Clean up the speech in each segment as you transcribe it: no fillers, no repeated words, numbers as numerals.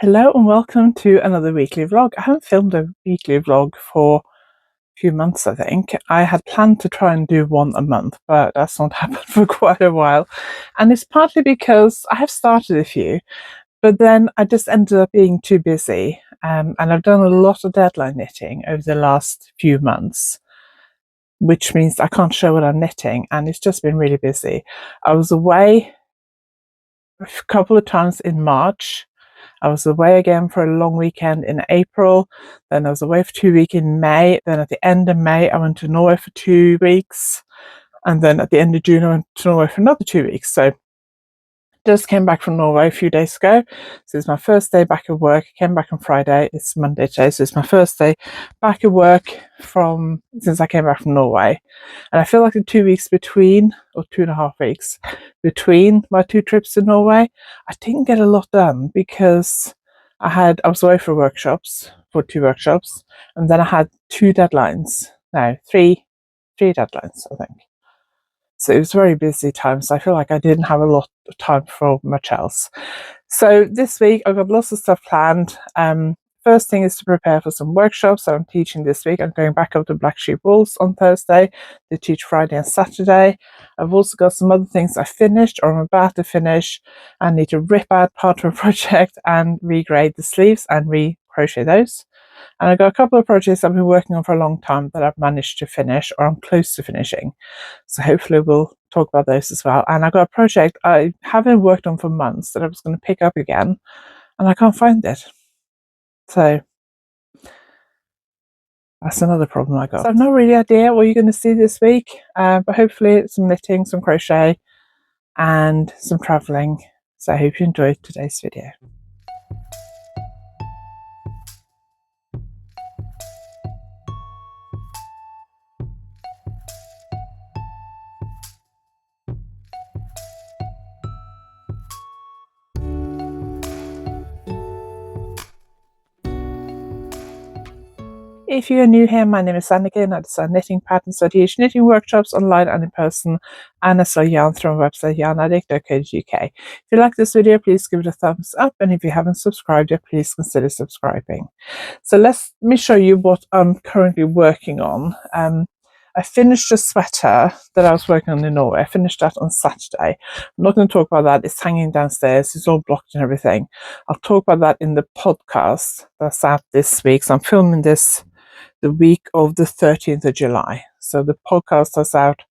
Hello and welcome to another weekly vlog. I haven't filmed a weekly vlog for a few months, I think. I had planned to try and do one a month, but that's not happened for quite a while. And it's partly because I have started a few, but then I just ended up being too busy. And I've done a lot of deadline knitting over the last few months, which means I can't show what I'm knitting, and it's just been really busy. I was away a couple of times in March. I was away again for a long weekend in April. Then I was away for 2 weeks in May. Then at the end of May, I went to Norway for 2 weeks. And then at the end of June, I went to Norway for another 2 weeks. So just came back from Norway a few days ago. So it's my first day back at work. I came back on Friday. It's Monday today. So it's my first day back at work since I came back from Norway. And I feel like the 2 weeks between, or 2.5 weeks between my two trips to Norway, I didn't get a lot done because I was away for two workshops, and then I had three deadlines, I think. So it was a very busy time, so I feel like I didn't have a lot of time for much else. So this week I've got lots of stuff planned. First thing is to prepare for some workshops that I'm teaching this week. I'm going back up to Black Sheep Wools on Thursday to teach Friday and Saturday. I've also got some other things I finished or I'm about to finish. I need to rip out part of a project and regrade the sleeves and re-crochet those. And I've got a couple of projects I've been working on for a long time that I've managed to finish or I'm close to finishing. So hopefully we'll talk about those as well. And I've got a project I haven't worked on for months that I was going to pick up again, and I can't find it. So that's another problem I got. So I've no really idea what you're going to see this week, but hopefully some knitting, some crochet, and some travelling. So I hope you enjoyed today's video. If you are new here, my name is Annika and I design knitting patterns. I teach knitting workshops online and in person, and I sell yarn through my website yarnaddict.co.uk. If you like this video, please give it a thumbs up, and if you haven't subscribed yet, please consider subscribing. So let me show you what I'm currently working on. I finished a sweater that I was working on in Norway. I finished that on Saturday. I'm not going to talk about that. It's hanging downstairs. It's all blocked and everything. I'll talk about that in the podcast that's out this week. So I'm filming this the week of the 13th of July. So the podcast is out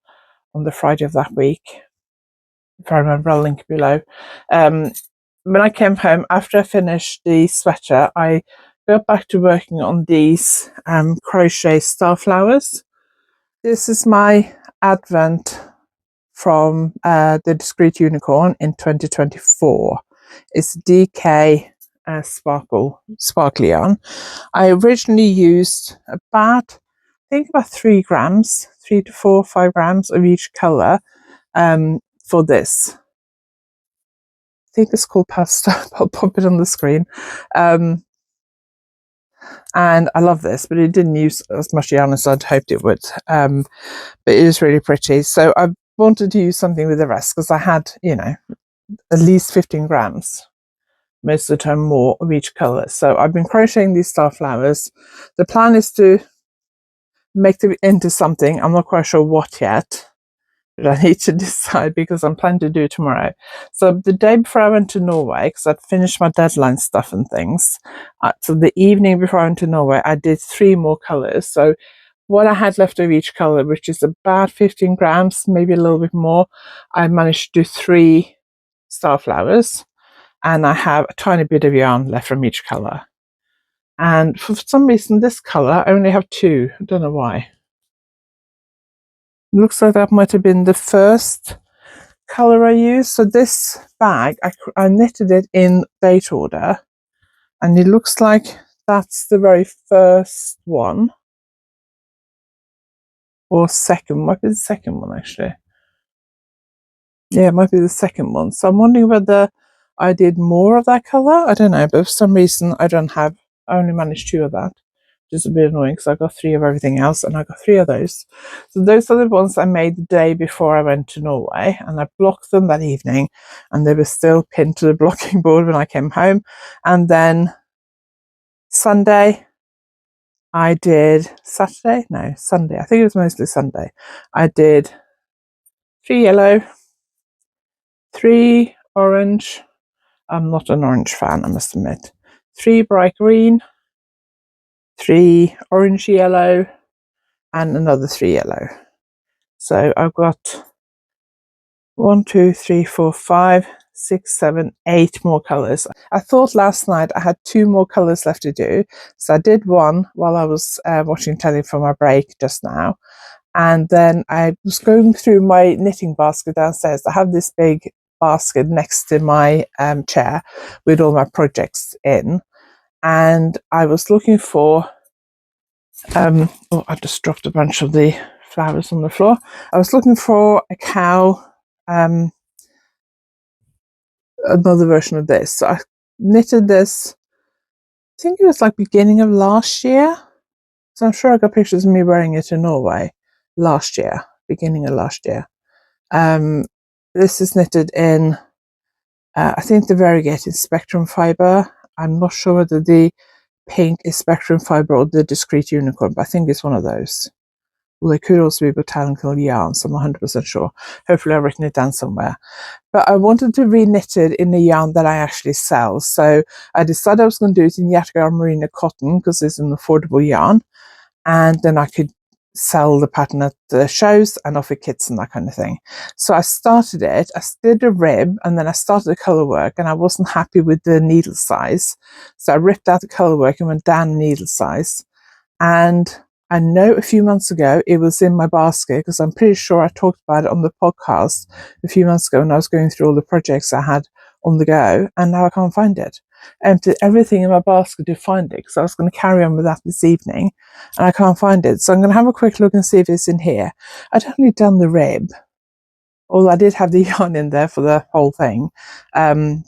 on the Friday of that week. If I remember, I'll link below. When I came home, after I finished the sweater, I got back to working on these crochet starflowers. This is my advent from the Discreet Unicorn in 2024. It's DK sparkly yarn. I originally used about 3 grams, 3 to 4, 5 grams of each color for this. I think it's called pasta. I'll pop it on the screen. And I love this, but it didn't use as much yarn as I'd hoped it would. But it is really pretty. So I wanted to use something with the rest because I had, at least 15 grams. Most of the time more of each color. So I've been crocheting these starflowers. The plan is to make them into something. I'm not quite sure what yet, but I need to decide because I'm planning to do it tomorrow. So the day before I went to Norway, because I'd finished my deadline stuff and things, so the evening before I went to Norway, I did 3 more colors. So what I had left of each color, which is about 15 grams, maybe a little bit more, I managed to do 3 starflowers. And I have a tiny bit of yarn left from each color. And for some reason, this color, I only have 2. I don't know why. It looks like that might have been the first color I used. So this bag, I knitted it in date order. And it looks like that's the very first one. Or second, might be the second one actually. Yeah, it might be the second one. So I'm wondering whether I did more of that color. I don't know, but for some reason I only managed 2 of that. which is a bit annoying because I got 3 of everything else, and I got 3 of those. So those are the ones I made the day before I went to Norway, and I blocked them that evening, and they were still pinned to the blocking board when I came home. And then Sunday, I did Sunday, I think it was mostly Sunday. I did 3 yellow, 3 orange. I'm not an orange fan, I must admit. 3 bright green, 3 orange yellow, and another 3 yellow. So I've got 1, 2, 3, 4, 5, 6, 7, 8 more colours. I thought last night I had 2 more colours left to do, so I did one while I was watching telly for my break just now, and then I was going through my knitting basket downstairs. I have this big basket next to my chair with all my projects in, and I was looking for oh, I just dropped a bunch of the flowers on the floor. I was looking for a cowl, another version of this. So I knitted this, I think it was like beginning of last year. So I'm sure I got pictures of me wearing it in Norway last year, beginning of last year. This is knitted in, I think the variegated spectrum fibre. I'm not sure whether the pink is spectrum fibre or the discreet unicorn, but I think it's one of those. Well, it could also be botanical yarn, so I'm not 100% sure. Hopefully I've written it down somewhere. But I wanted to re-knit it in the yarn that I actually sell. So I decided I was going to do it in Yarndale Merino cotton because it's an affordable yarn. And then I could sell the pattern at the shows and offer kits and that kind of thing. So I started it, I did a rib, and then I started the colour work, and I wasn't happy with the needle size. So I ripped out the colour work and went down needle size. And I know a few months ago it was in my basket because I'm pretty sure I talked about it on the podcast a few months ago when I was going through all the projects I had on the go, and now I can't find it. I emptied everything in my basket to find it because I was going to carry on with that this evening, and I can't find it. So I'm going to have a quick look and see if it's in here. I'd only done the rib, although I did have the yarn in there for the whole thing. But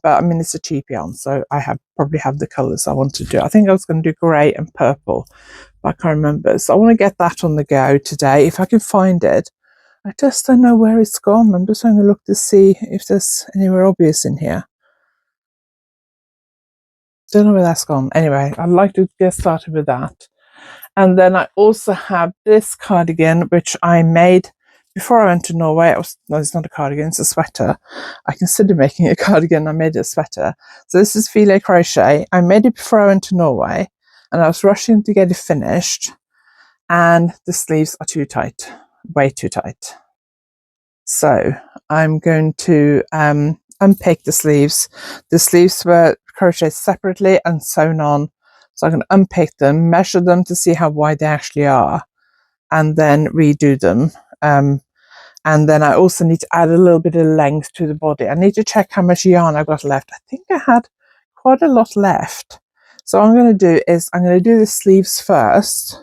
I mean, it's a cheap yarn, so I probably have the colours I want to do. I think I was going to do grey and purple, but I can't remember. So I want to get that on the go today, if I can find it. I just don't know where it's gone. I'm just going to look to see if there's anywhere obvious in here. Don't know where that's gone. Anyway, I'd like to get started with that. And then I also have this cardigan, which I made before I went to Norway. No, it's not a cardigan, it's a sweater. I considered making a cardigan, I made it a sweater. So this is filet crochet. I made it before I went to Norway, and I was rushing to get it finished, and the sleeves are too tight, way too tight. So I'm going to unpick the sleeves. The sleeves were crocheted separately and sewn on. So I'm going to unpick them, measure them to see how wide they actually are, and then redo them. And then I also need to add a little bit of length to the body. I need to check how much yarn I've got left. I think I had quite a lot left. So what I'm going to do is I'm going to do the sleeves first,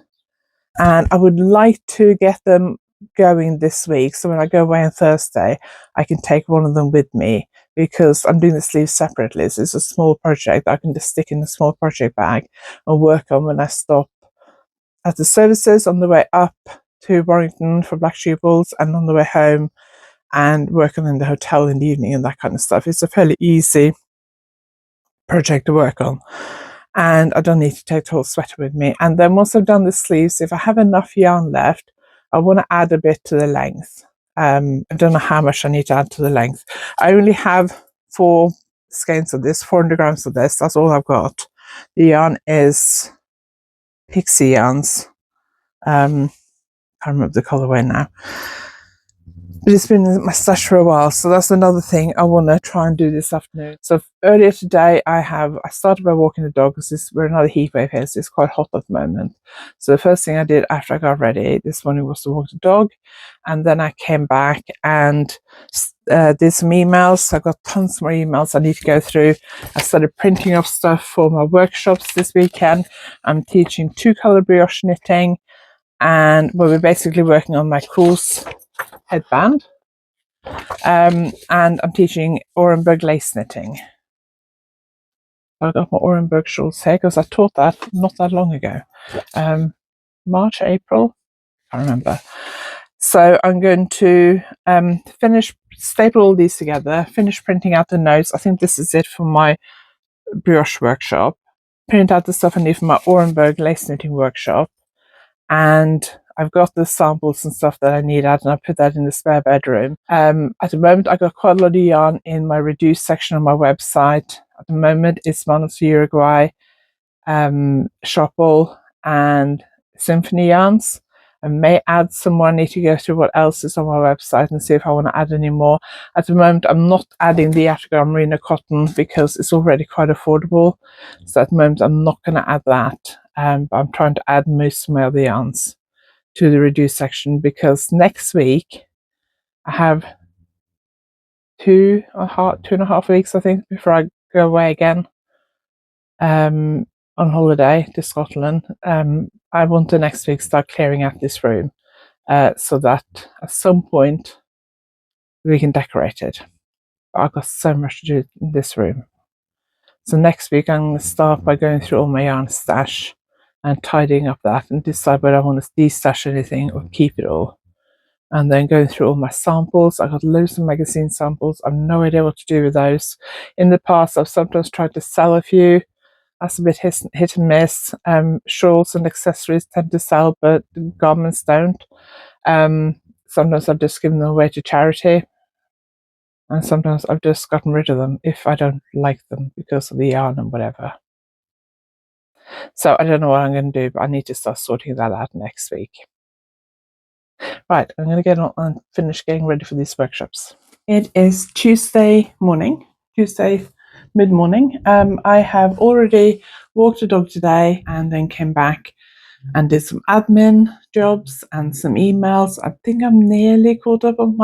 and I would like to get them going this week. So when I go away on Thursday, I can take one of them with me, because I'm doing the sleeves separately. So it's a small project that I can just stick in a small project bag and work on when I stop at the services on the way up to Warrington for Black Sheep Balls, and on the way home, and working in the hotel in the evening and that kind of stuff. It's a fairly easy project to work on, and I don't need to take the whole sweater with me. And then once I've done the sleeves, if I have enough yarn left, I want to add a bit to the length. I don't know how much I need to add to the length. I only have 4 skeins of this, 400 grams of this. That's all I've got. The yarn is Pixie yarns. I can't remember the colourway now, but it's been in my stash for a while. So that's another thing I want to try and do this afternoon. So earlier today, I started by walking the dog, because we're another heat wave here, so it's quite hot at the moment. So the first thing I did after I got ready this morning was to walk the dog, and then I came back and did some emails. I got tons more emails I need to go through. I started printing off stuff for my workshops this weekend. I'm teaching 2-color brioche knitting, and we're basically working on my course headband, and I'm teaching Orenburg lace knitting. I got my Orenburg shawls here because I taught that not that long ago. March, April, I can't remember. So I'm going to staple all these together, finish printing out the notes. I think this is it for my brioche workshop. Print out the stuff I need for my Orenburg lace knitting workshop. And I've got the samples and stuff that I need out, and I put that in the spare bedroom. At the moment, I got quite a lot of yarn in my reduced section on my website. At the moment, it's Manos Uruguay, Sharpall, and Symphony yarns. I may add some more. I need to go through what else is on my website and see if I want to add any more. At the moment, I'm not adding the Africa Merino cotton because it's already quite affordable. So at the moment, I'm not going to add that. But I'm trying to add most of my other yarns to the reduced section because next week I have 2.5 weeks, I think, before I go away again on holiday to Scotland. I want to next week start clearing out this room so that at some point we can decorate it. But I've got so much to do in this room. So next week I'm going to start by going through all my yarn stash and tidying up that and decide whether I want to destash anything or keep it all. And then going through all my samples. I got loads of magazine samples. I've no idea what to do with those. In the past, I've sometimes tried to sell a few. That's a bit hit and miss. Shawls and accessories tend to sell, but garments don't. Sometimes I've just given them away to charity. And sometimes I've just gotten rid of them if I don't like them because of the yarn and whatever. So I don't know what I'm going to do, but I need to start sorting that out next week. Right, I'm going to get on and finish getting ready for these workshops. It is Tuesday mid-morning. I have already walked the dog today and then came back and did some admin jobs and some emails. I think I'm nearly caught up on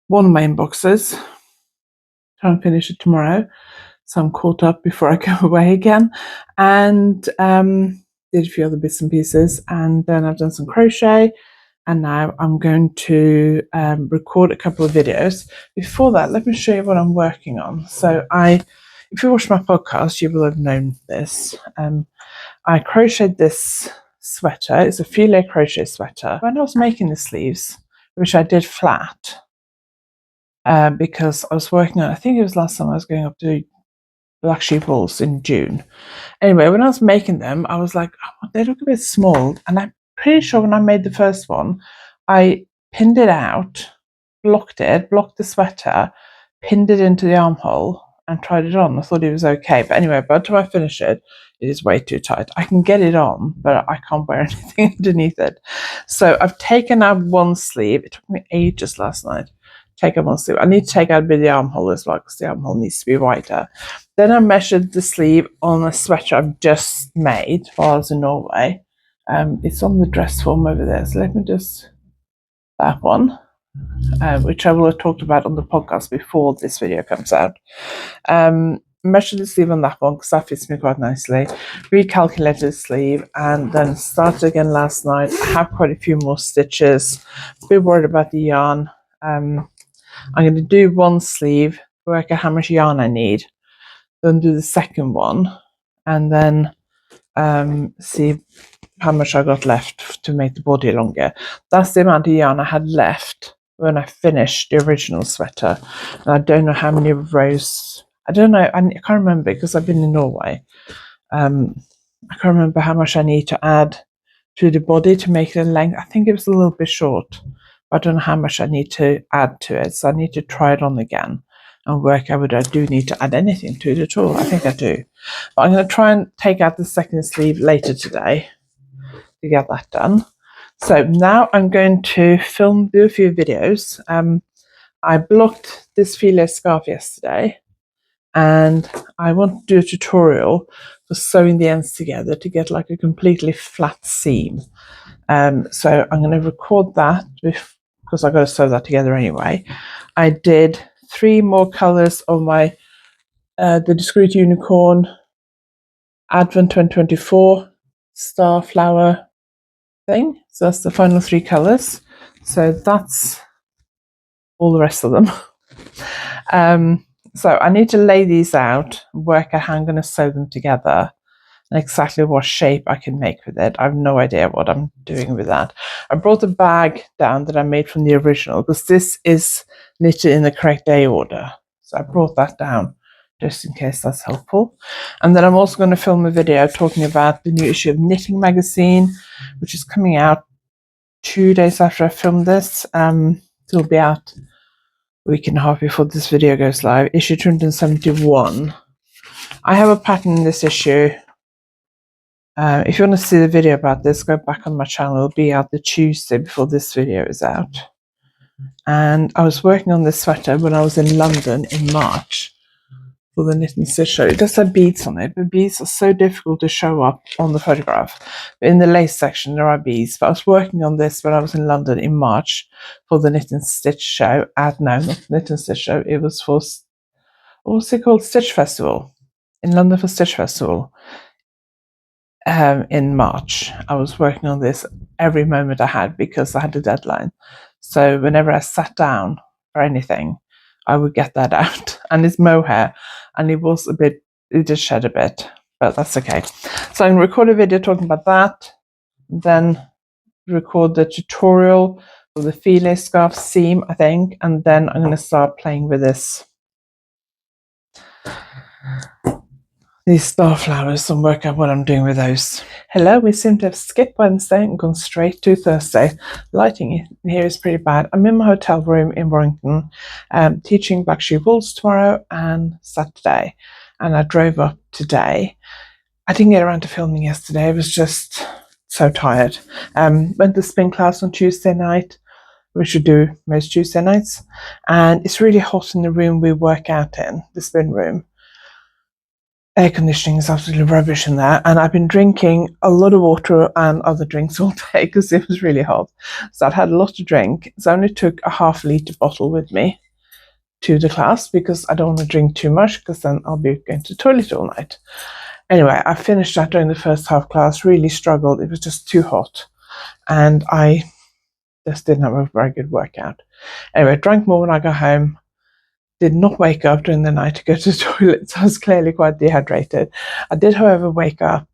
one of my inboxes. Try and finish it tomorrow. So I'm caught up before I go away again. And did a few other bits and pieces. And then I've done some crochet. And now I'm going to record a couple of videos. Before that, let me show you what I'm working on. So if you watch my podcast, you will have known this. I crocheted this sweater. It's a filet crochet sweater. When I was making the sleeves, which I did flat, because I was working on, I think it was last time I was going up to Black Sheep Walls in June. Anyway, when I was making them, I was like, oh, they look a bit small. And I'm pretty sure when I made the first one, I pinned it out, blocked the sweater, pinned it into the armhole and tried it on. I thought it was okay. But anyway, by the time I finish it, it is way too tight. I can get it on, but I can't wear anything underneath it. So I've taken out one sleeve. It took me ages last night. Take out one sleeve. I need to take out a bit of the armhole as well because the armhole needs to be wider. Then I measured the sleeve on a sweater I've just made while I was in Norway. It's on the dress form over there. So let me just, that one, which I will have talked about on the podcast before this video comes out. Measured the sleeve on that one because that fits me quite nicely. Recalculated the sleeve and then started again last night. I have quite a few more stitches. A bit worried about the yarn. I'm going to do one sleeve, work out how much yarn I need, then do the second one, and then see how much I got left to make the body longer. That's the amount of yarn I had left when I finished the original sweater. And I don't know how many rows. I don't know. I can't remember because I've been in Norway. I can't remember how much I need to add to the body to make it a length. I think it was a little bit short. I don't know how much I need to add to it. So I need to try it on again and work out whether I do need to add anything to it at all. I think I do. But I'm going to try and take out the second sleeve later today to get that done. So now I'm going to do a few videos. I blocked this filet scarf yesterday and I want to do a tutorial for sewing the ends together to get like a completely flat seam. So I'm going to record that because I've got to sew that together anyway. I did 3 more colours of my the Discreet Unicorn Advent 2024 star flower thing. So that's the final 3 colours. So that's all the rest of them. So I need to lay these out, work out how I'm going to sew them together, and exactly what shape I can make with it. I have no idea what I'm doing with that. I brought the bag down that I made from the original because this is knitted in the correct day order. So I brought that down just in case that's helpful. And then I'm also going to film a video talking about the new issue of Knitting magazine, which is coming out 2 days after I filmed this. It'll be out a week and a half before this video goes live. Issue 271. I have a pattern in this issue. If you want to see the video about this, go back on my channel. It'll be out the Tuesday before this video is out. And I was working on this sweater when I was in London in March for the Knit and Stitch show. It does have beads on it, but beads are so difficult to show up on the photograph. In the lace section, there are beads. But I was working on this when I was in London in March for the Knit and Stitch show. No, not the Knit and Stitch show. It was for, what was it called? Stitch Festival. In London for Stitch Festival. In March. I was working on this every moment I had because I had a deadline. So whenever I sat down for anything, I would get that out. And it's mohair, and it was a bit, it did shed a bit, but that's okay. So I'm going to record a video talking about that, then record the tutorial for the filet scarf seam, I think, and then I'm going to start playing with these star flowers and work out what I'm doing with those. Hello, we seem to have skipped Wednesday and gone straight to Thursday. Lighting here is pretty bad. I'm in my hotel room in Warrington, teaching Black Sheep Wools tomorrow and Saturday, and I drove up today. I didn't get around to filming yesterday. I was just so tired. Went to spin class on Tuesday night, which we do most Tuesday nights, and it's really hot in the room we work out in, the spin room. Air conditioning is absolutely rubbish in there, and I've been drinking a lot of water and other drinks all day because it was really hot. So I've had a lot to drink. So I only took a half-litre bottle with me to the class because I don't want to drink too much because then I'll be going to the toilet all night. Anyway, I finished that during the first half class, really struggled. It was just too hot, and I just didn't have a very good workout. Anyway, drank more when I got home. Did not wake up during the night to go to the toilet, so I was clearly quite dehydrated. I did, however, wake up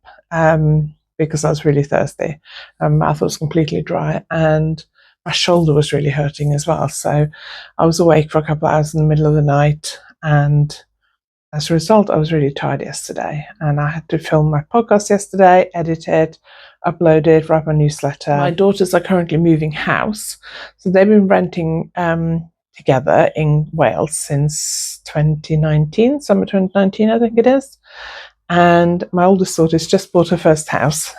because I was really thirsty. My mouth was completely dry and my shoulder was really hurting as well. So I was awake for a couple of hours in the middle of the night, and as a result, I was really tired yesterday. And I had to film my podcast yesterday, edit it, upload it, write my newsletter. My daughters are currently moving house, so they've been renting together in Wales since 2019, summer 2019, I think it is. And my oldest daughter's just bought her first house.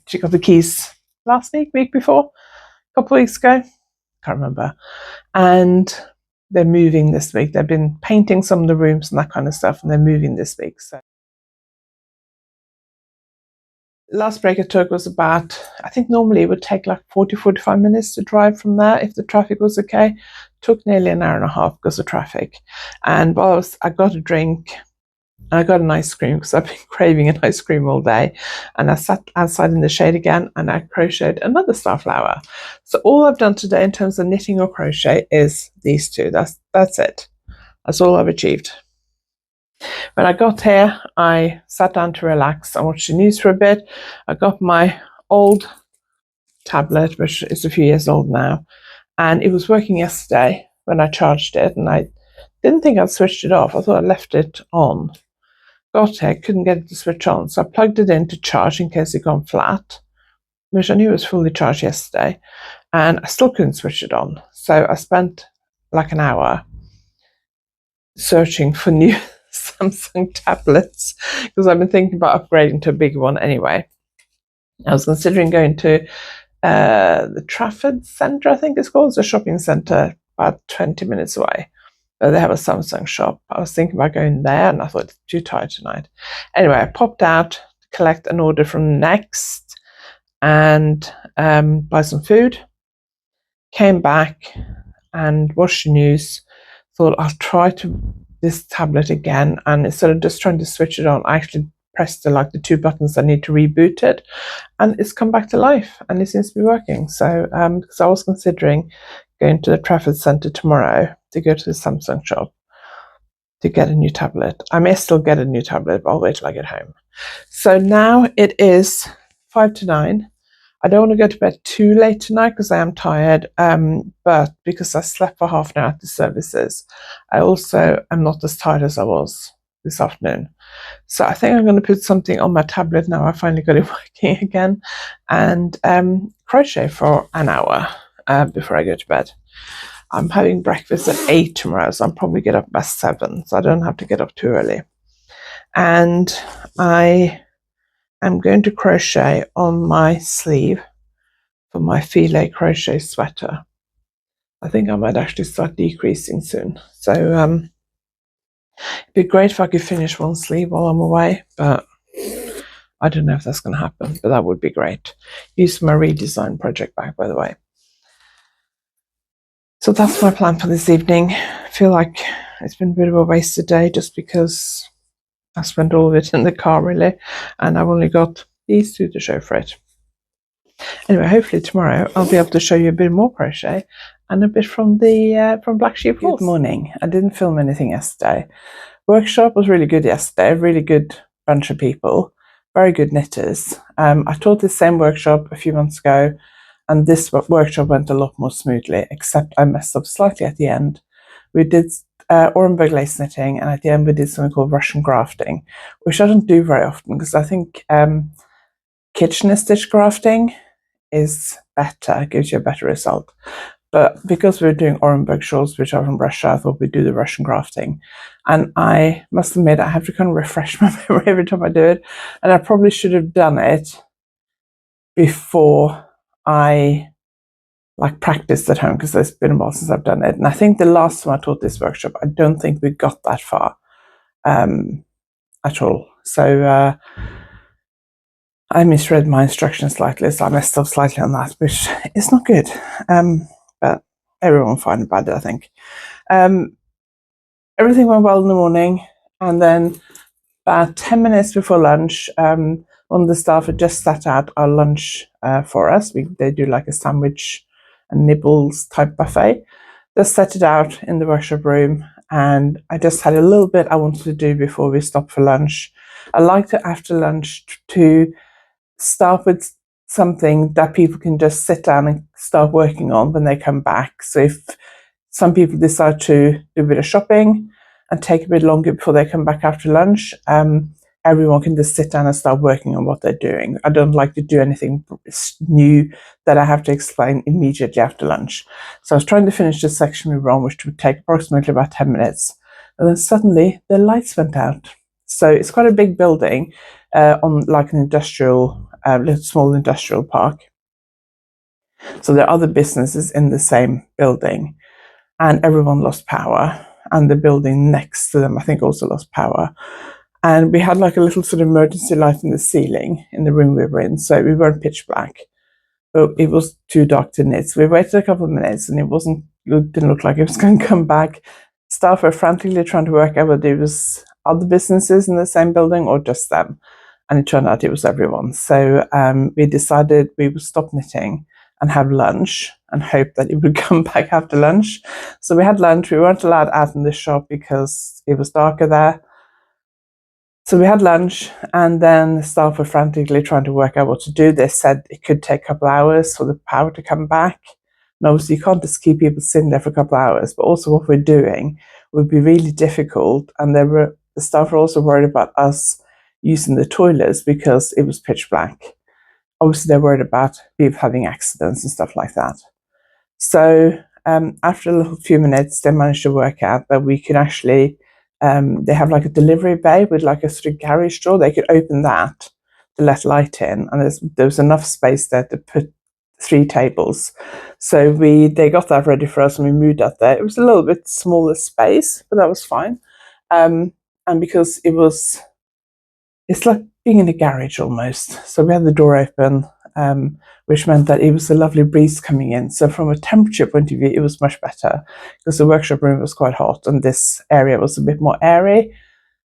She got the keys last week before, a couple of weeks ago, can't remember. And they're moving this week. They've been painting some of the rooms and that kind of stuff, and they're moving this week. So last break I took was about, I think normally it would take like 40-45 minutes to drive from there if the traffic was okay. Took nearly an hour and a half because of traffic. And while I got a drink, and I got an ice cream because I've been craving an ice cream all day, and I sat outside in the shade again and I crocheted another starflower. So all I've done today in terms of knitting or crochet is these two. That's it. That's all I've achieved. When I got here, I sat down to relax. I watched the news for a bit. I got my old tablet, which is a few years old now, and it was working yesterday when I charged it, and I didn't think I'd switched it off. I thought I left it on. Got here, couldn't get it to switch on, so I plugged it in to charge in case it gone flat, which I knew was fully charged yesterday, and I still couldn't switch it on. So I spent like an hour searching for new Samsung tablets because I've been thinking about upgrading to a bigger one anyway. I was considering going to the Trafford Centre, I think it's called. It's a shopping centre about 20 minutes away. They have a Samsung shop. I was thinking about going there, and I thought it's too tired tonight. Anyway, I popped out to collect an order from Next and buy some food. Came back and watched the news. Thought I'll try this tablet again, and instead of just trying to switch it on, I actually pressed the two buttons I need to reboot it, and it's come back to life, and it seems to be working. So because I was considering going to the Trafford Centre tomorrow to go to the Samsung shop, to get a new tablet. I may still get a new tablet, but I'll wait till I get home. So now it is 5 to 9. I don't want to go to bed too late tonight because I am tired, but because I slept for half an hour at the services, I also am not as tired as I was this afternoon. So I think I'm going to put something on my tablet now I finally got it working again, and crochet for an hour before I go to bed. I'm having breakfast at 8 tomorrow, so I'll probably get up by 7, so I don't have to get up too early. And I'm going to crochet on my sleeve for my filet crochet sweater. I think I might actually start decreasing soon. So it'd be great if I could finish one sleeve while I'm away, but I don't know if that's going to happen, but that would be great. Use my redesign project bag, by the way. So that's my plan for this evening. I feel like it's been a bit of a wasted day just because I spent all of it in the car, really, and I've only got these two to show for it. Anyway, hopefully tomorrow I'll be able to show you a bit more crochet and a bit from the from Black Sheep Wool. Good morning. I didn't film anything yesterday. Workshop was really good yesterday. A really good bunch of people, very good knitters. I taught the same workshop a few months ago, and this workshop went a lot more smoothly, except I messed up slightly at the end. We did Orenburg lace knitting, and at the end we did something called Russian grafting, which I don't do very often because I think Kitchener stitch grafting is better, gives you a better result. But because we were doing Orenburg shawls, which are from Russia, I thought we'd do the Russian grafting. And I must admit, I have to kind of refresh my memory every time I do it. And I probably should have done it before I practiced at home, because it's been a while since I've done it. And I think the last time I taught this workshop, I don't think we got that far at all. So I misread my instructions slightly, so I messed up slightly on that, which is not good. But everyone will find about it, I think. Everything went well in the morning, and then about 10 minutes before lunch, one of the staff had just set out our lunch for us. They do like a sandwich and nibbles type buffet. Just set it out in the workshop room, and I just had a little bit I wanted to do before we stopped for lunch. I like to, after lunch, to start with something that people can just sit down and start working on when they come back. So if some people decide to do a bit of shopping and take a bit longer before they come back after lunch, everyone can just sit down and start working on what they're doing. I don't like to do anything new that I have to explain immediately after lunch. So I was trying to finish this section we were on, which would take approximately about 10 minutes. And then suddenly the lights went out. So it's quite a big building on like an industrial, little small industrial park. So there are other businesses in the same building, and everyone lost power. And the building next to them, I think, also lost power. And we had like a little sort of emergency light in the ceiling in the room we were in, so we weren't pitch black, but it was too dark to knit. So we waited a couple of minutes, and it didn't look like it was going to come back. Staff were frantically trying to work out whether it was other businesses in the same building or just them, and it turned out it was everyone. So we decided we would stop knitting and have lunch and hope that it would come back after lunch. So we had lunch. We weren't allowed out in the shop because it was darker there. So we had lunch, and then the staff were frantically trying to work out what to do. They said it could take a couple of hours for the power to come back. And obviously you can't just keep people sitting there for a couple of hours, but also what we're doing would be really difficult. And the staff were also worried about us using the toilets because it was pitch black. Obviously they're worried about people having accidents and stuff like that. So after a few minutes, they managed to work out that we could actually, they have like a delivery bay with like a sort of garage door. They could open that to let light in, and there was enough space there to put 3 tables. So they got that ready for us, and we moved that there. It was a little bit smaller space, but that was fine. And because it's like being in a garage almost. So we had the door open, which meant that it was a lovely breeze coming in. So from a temperature point of view, it was much better because the workshop room was quite hot and this area was a bit more airy.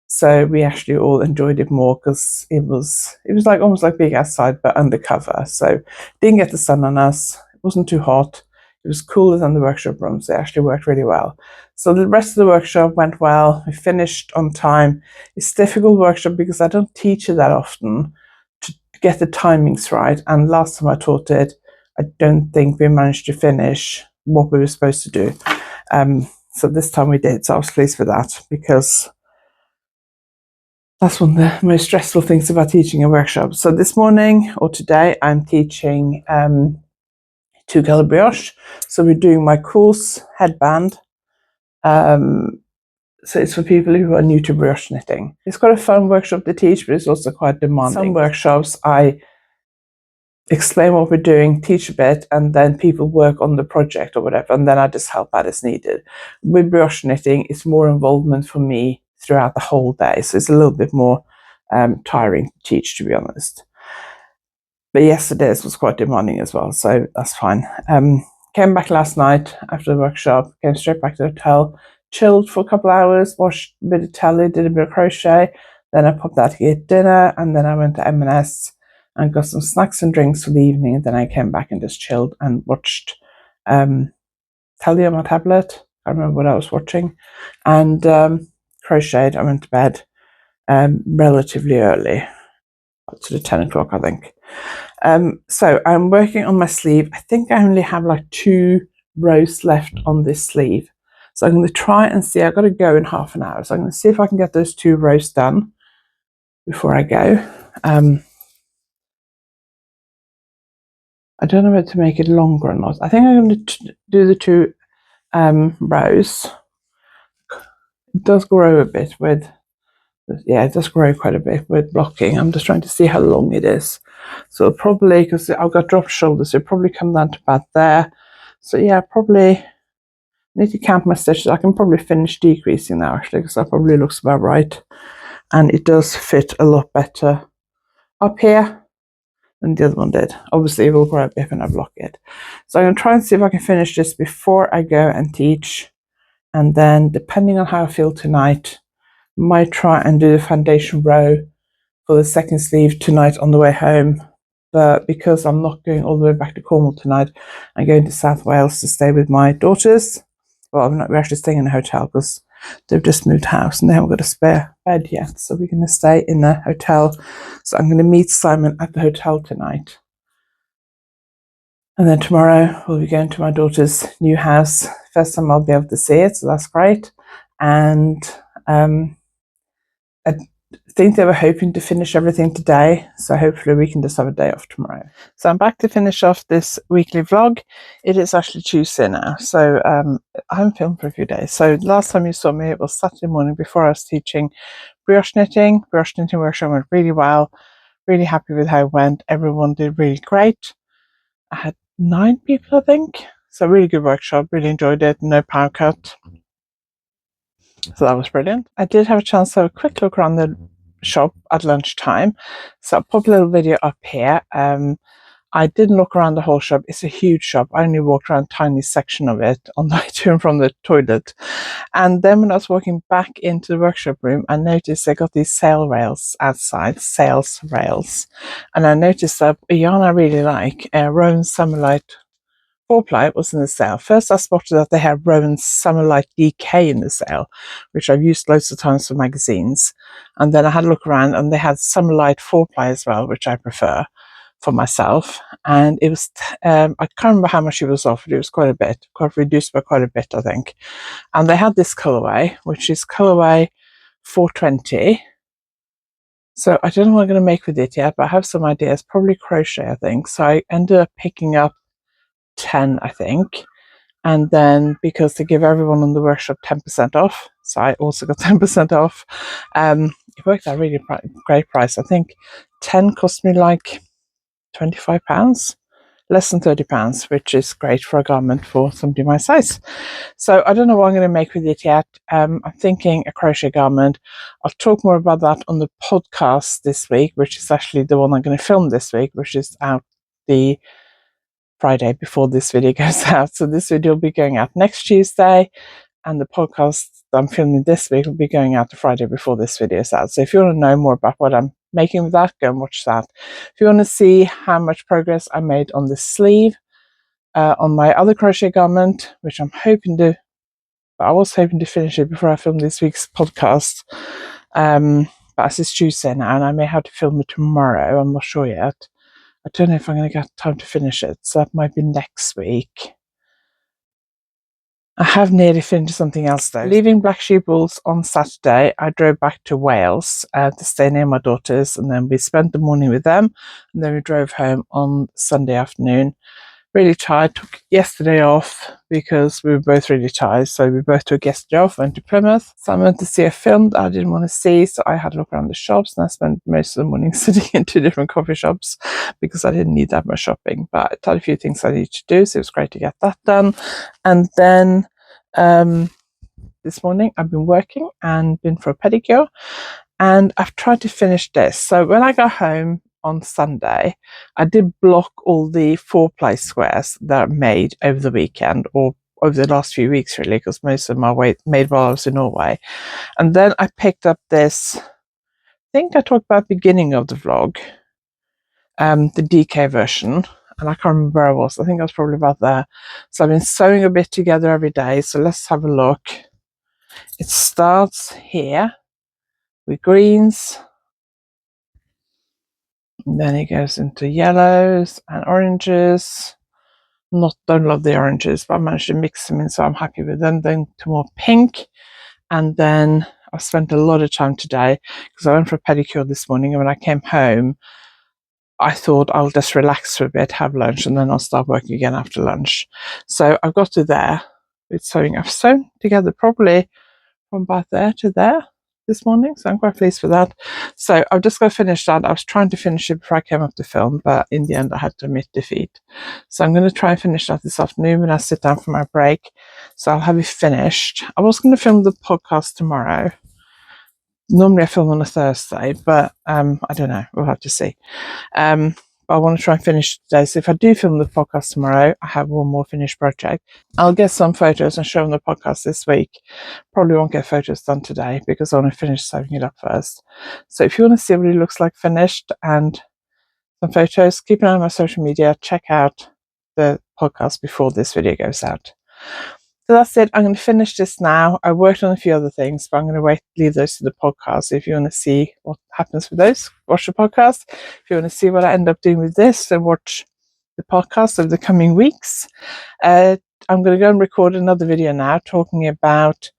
So we actually all enjoyed it more because it was like almost like being outside but undercover. So didn't get the sun on us. It wasn't too hot. It was cooler than the workshop rooms. They actually worked really well. So the rest of the workshop went well. We finished on time. It's a difficult workshop because I don't teach it that often to get the timings right. And last time I taught it, I don't think we managed to finish what we were supposed to do. So this time we did. So I was pleased with that, because that's one of the most stressful things about teaching a workshop. So this morning, or today, I'm teaching 2-color brioche. So we're doing my course headband. So it's for people who are new to brioche knitting. It's quite a fun workshop to teach, but it's also quite demanding. Some workshops I explain what we're doing, teach a bit, and then people work on the project or whatever, and then I just help out as needed. With brioche knitting, it's more involvement for me throughout the whole day, so it's a little bit more tiring to teach, to be honest. But yesterday's was quite demanding as well, so that's fine. Came back last night after the workshop, came straight back to the hotel, chilled for a couple of hours, watched a bit of telly, did a bit of crochet, then I popped out to get dinner, and then I went to M&S and got some snacks and drinks for the evening, and then I came back and just chilled and watched telly on my tablet. I remember what I was watching, and crocheted. I went to bed relatively early, sort of 10 o'clock, I think. So I'm working on my sleeve. I think I only have like 2 rows left on this sleeve. So I'm going to try and see. I've got to go in half an hour. So I'm going to see if I can get those 2 rows done before I go. I don't know whether to make it longer or not. I think I'm going to do the 2 rows. It does grow a bit with, yeah, it does grow quite a bit with blocking. I'm just trying to see how long it is. So probably, because I've got drop shoulders, so it'll probably come down to about there. So yeah, probably need to count my stitches. I can probably finish decreasing now, actually, because that probably looks about right. And it does fit a lot better up here than the other one did. Obviously, it will grow a bit when I block it. So I'm going to try and see if I can finish this before I go and teach. And then, depending on how I feel tonight, might try and do the foundation row for the second sleeve tonight on the way home. But because I'm not going all the way back to Cornwall tonight, I'm going to South Wales to stay with my daughters. Well, we're actually staying in a hotel because they've just moved house and they haven't got a spare bed yet. So we're going to stay in a hotel. So I'm going to meet Simon at the hotel tonight. And then tomorrow we'll be going to my daughter's new house. First time I'll be able to see it, so that's great. And I think they were hoping to finish everything today, so hopefully we can just have a day off tomorrow. So I'm back to finish off this weekly vlog. It is actually Tuesday now, so I haven't filmed for a few days. So last time you saw me, it was Saturday morning before I was teaching brioche knitting. Brioche knitting workshop went really well. Really happy with how it went. Everyone did really great. I had 9 people, I think. So really good workshop. Really enjoyed it. No power cut. So that was brilliant. I did have a chance to have a quick look around the shop at lunchtime. So I'll pop a little video up here. I didn't look around the whole shop. It's a huge shop. I only walked around a tiny section of it on the way to and from the toilet. And then when I was walking back into the workshop room, I noticed they got these sail rails outside, sales rails. And I noticed that a yarn I really like, Rowan Summerlight 4-ply, was in the sale. First I spotted that they had Rowan Summerlight DK in the sale, which I've used loads of times for magazines. And then I had a look around and they had Summerlight 4-ply as well, which I prefer for myself. And it was, I can't remember how much it was offered. It was quite a bit, quite reduced by quite a bit, I think. And they had this colorway, which is colorway 420. So I don't know what I'm going to make with it yet, but I have some ideas, probably crochet, I think. So I ended up picking up 10, I think. And then because they give everyone in the workshop 10% off, so I also got 10% off. It worked out really great price. I think 10 cost me like £25, less than £30, which is great for a garment for somebody my size. So I don't know what I'm going to make with it yet. I'm thinking a crochet garment. I'll talk more about that on the podcast this week, which is actually the one I'm going to film this week, which is out the Friday before this video goes out. So this video will be going out next Tuesday, and the podcast I'm filming this week will be going out the Friday before this video is out. So if you want to know more about what I'm making with that, go and watch that. If you want to see how much progress I made on the sleeve, on my other crochet garment, which I was hoping to finish it before I filmed this week's podcast. But as it's Tuesday now, and I may have to film it tomorrow, I'm not sure yet. I don't know if I'm going to get time to finish it, so that might be next week. I have nearly finished something else though. Leaving Black Sheep Wools on Saturday, I drove back to Wales to stay near my daughters, and then we spent the morning with them, and then we drove home on Sunday afternoon. Really tired, took yesterday off because we were both really tired, so we both took yesterday off, went to Plymouth. So I went to see a film that I didn't want to see, so I had a look around the shops, and I spent most of the morning sitting in 2 different coffee shops because I didn't need that much shopping, but I had a few things I needed to do, so it was great to get that done. And then this morning I've been working and been for a pedicure, and I've tried to finish this. So when I got home on Sunday, I did block all the 4-ply squares that I made over the weekend, or over the last few weeks really, because most of them I made while I was in Norway. And then I picked up this, I think I talked about beginning of the vlog, the DK version, and I can't remember where I was. I think I was probably about there. So I've been sewing a bit together every day, so let's have a look. It starts here with greens, and then it goes into yellows and oranges. Don't love the oranges, but I managed to mix them in, so I'm happy with them. Then to more pink, and then I've spent a lot of time today because I went for a pedicure this morning, and when I came home I thought I'll just relax for a bit, have lunch, and then I'll start working again after lunch. So I've got to there with sewing. I've sewn together probably from about there to there this morning, so I'm quite pleased with that. So I've just got to finish that. I was trying to finish it before I came up to film, but in the end I had to admit defeat. So I'm going to try and finish that this afternoon when I sit down for my break. So I'll have it finished. I was going to film the podcast tomorrow. Normally I film on a Thursday, but I don't know, we'll have to see. But I want to try and finish today, so if I do film the podcast tomorrow, I have one more finished project. I'll get some photos and show them the podcast this week. Probably won't get photos done today because I want to finish sewing it up first. So if you want to see what it looks like finished and some photos, keep an eye on my social media, check out the podcast before this video goes out. So that's it. I'm going to finish this now. I worked on a few other things, but I'm going to leave those to the podcast. If you want to see what happens with those, watch the podcast. If you want to see what I end up doing with this, then watch the podcast of the coming weeks. I'm going to go and record another video now talking about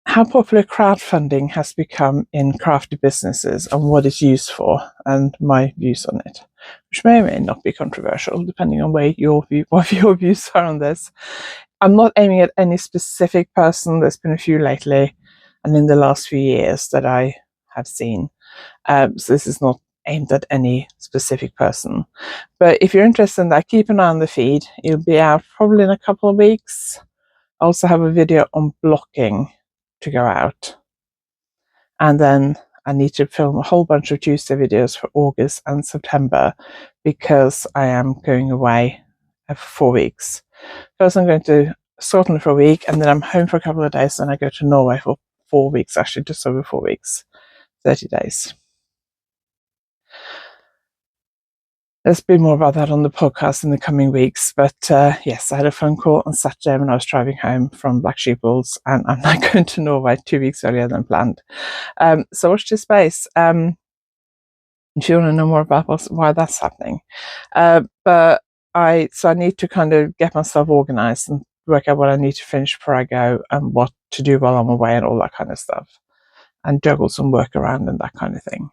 how popular crowdfunding has become in crafty businesses and what it's used for, and my views on it, which may or may not be controversial, depending on what your views are on this. I'm not aiming at any specific person. There's been a few lately and in the last few years that I have seen. So this is not aimed at any specific person. But if you're interested in that, keep an eye on the feed. It'll be out probably in a couple of weeks. I also have a video on blocking to go out. And then I need to film a whole bunch of Tuesday videos for August and September because I am going away for 4 weeks. First I'm going to Scotland for a week, and then I'm home for a couple of days, and I go to Norway for 4 weeks, actually just over 4 weeks, 30 days. There's been more about that on the podcast in the coming weeks, but yes, I had a phone call on Saturday when I was driving home from Black Sheep Wools, and I'm now going to Norway 2 weeks earlier than planned. So watch this space if you want to know more about why that's happening. But I need to kind of get myself organized and work out what I need to finish before I go and what to do while I'm away and all that kind of stuff, and juggle some work around and that kind of thing.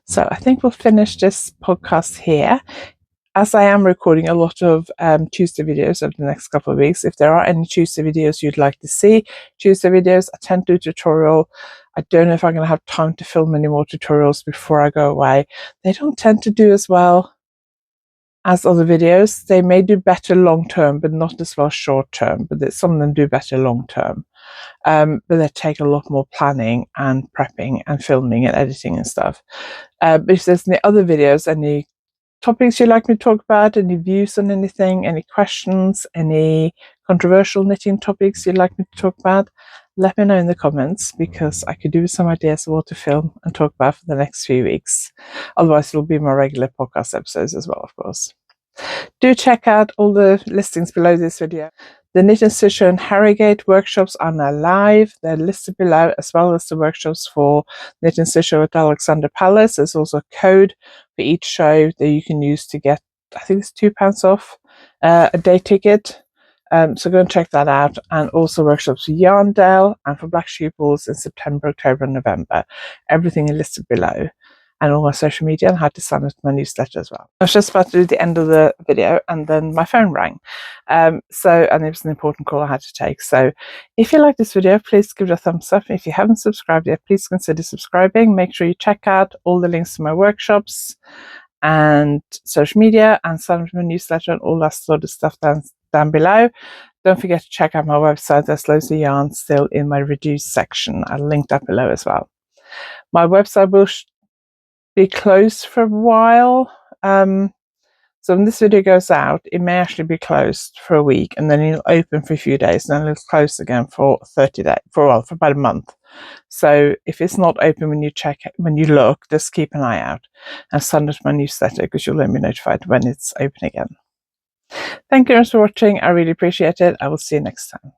So I think we'll finish this podcast here. As I am recording a lot of Tuesday videos over the next couple of weeks, if there are any Tuesday videos you'd like to see, Tuesday videos, I tend to do a tutorial. I don't know if I'm going to have time to film any more tutorials before I go away. They don't tend to do as well as other videos. They may do better long term, but not as well short term. But some of them do better long term. But they take a lot more planning and prepping and filming and editing and stuff. But if there's any other videos, any topics you'd like me to talk about, any views on anything, any questions, any controversial knitting topics you'd like me to talk about, let me know in the comments, because I could do with some ideas of what to film and talk about for the next few weeks. Otherwise, it'll be my regular podcast episodes as well, of course. Do check out all the listings below this video. The Knit and Stitch and Harrogate workshops are now live. They're listed below, as well as the workshops for Knit and Stitch at Alexadra Palace. There's also a code for each show that you can use to get, I think it's £2 off a day ticket. So go and check that out. And also workshops for Yarndale and for Black Sheep Balls in September, October and November. Everything is listed below. And all my social media, and how to sign up to my newsletter as well. I was just about to do the end of the video and then my phone rang. And it was an important call I had to take. So if you like this video, please give it a thumbs up. If you haven't subscribed yet, please consider subscribing. Make sure you check out all the links to my workshops and social media and sign up to my newsletter and all that sort of stuff down below. Don't forget to check out my website. There's loads of yarn still in my reduced section. I'll link that below as well. My website will be closed for a while. So when this video goes out, it may actually be closed for a week, and then it'll open for a few days, and then it'll close again for 30 days, for about a month. So if it's not open when you look, just keep an eye out and sign up to my newsletter, because you'll then be notified when it's open again. Thank you very much for watching. I really appreciate it. I will see you next time.